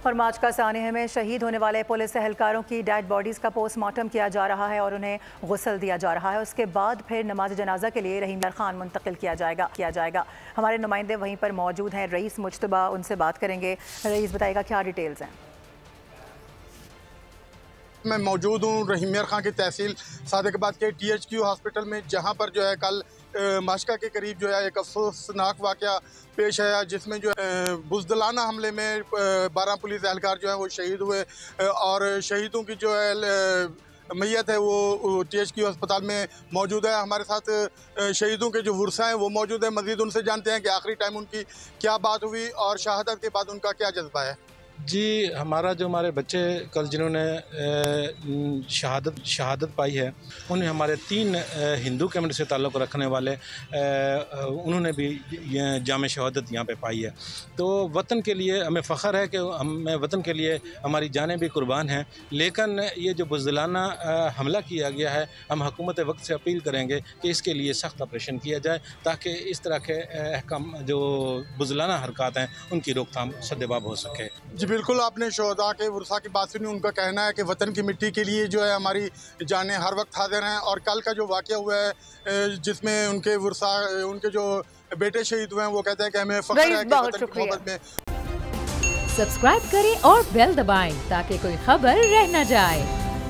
और माचका सानेह में शहीद होने वाले पुलिस एहलकारों की डेड बॉडीज़ का पोस्टमार्टम किया जा रहा है और उन्हें गुस्ल दिया जा रहा है। उसके बाद फिर नमाज जनाजा के लिए रहीम यार खान मुंतकिल किया जाएगा। हमारे नुमाइंदे वहीं पर मौजूद हैं, रईस मुज्तबा, उनसे बात करेंगे। रईस, बताएगा क्या डिटेल्स हैं? मैं मौजूद हूँ रहीम यार खान की तहसील सादिकाबाद के THQ हॉस्पिटल में, जहाँ पर जो है कल माशका के करीब जो है एक अफसोसनाक वाक़या पेश आया, जिसमें जो है बुज़दिलाना हमले में 12 पुलिस एहलकार जो है वो शहीद हुए और शहीदों की जो है मैयत है वो THQ अस्पताल में मौजूद है। हमारे साथ शहीदों के जो वर्सा हैं वो मौजूद है। मज़ीद उनसे जानते हैं कि आखिरी टाइम उनकी क्या बात हुई और शहादत के बाद उनका क्या जज्बा है। जी, हमारे बच्चे कल जिन्होंने शहादत पाई है, उन्हें हमारे 3 हिंदू कम्युनिटी से ताल्लुक़ रखने वाले उन्होंने भी जाम शहादत यहाँ पे पाई है। तो वतन के लिए हमें फ़ख्र है कि हमें वतन के लिए हमारी जानें भी कुर्बान हैं। लेकिन ये जो बुज़दिलाना हमला किया गया है, हम हुकूमत वक्त से अपील करेंगे कि इसके लिए सख्त ऑपरेशन किया जाए ताकि इस तरह के अहकाम जो बुज़दिलाना हरकत हैं उनकी रोकथाम सद्देबाब हो सके। जी बिल्कुल, आपने शोहदा के वर्सा की बात सुनी। उनका कहना है कि वतन की मिट्टी के लिए जो है हमारी जानें हर वक्त हाजिर हैं और कल का जो वाक़या हुआ है जिसमें उनके वर्सा उनके जो बेटे शहीद हुए हैं, वो कहते हैं कि हमें फ़ख्र है कि वतन की मोहब्बत में। सब्सक्राइब करें और बेल दबाएं ताकि कोई खबर रह न जाए।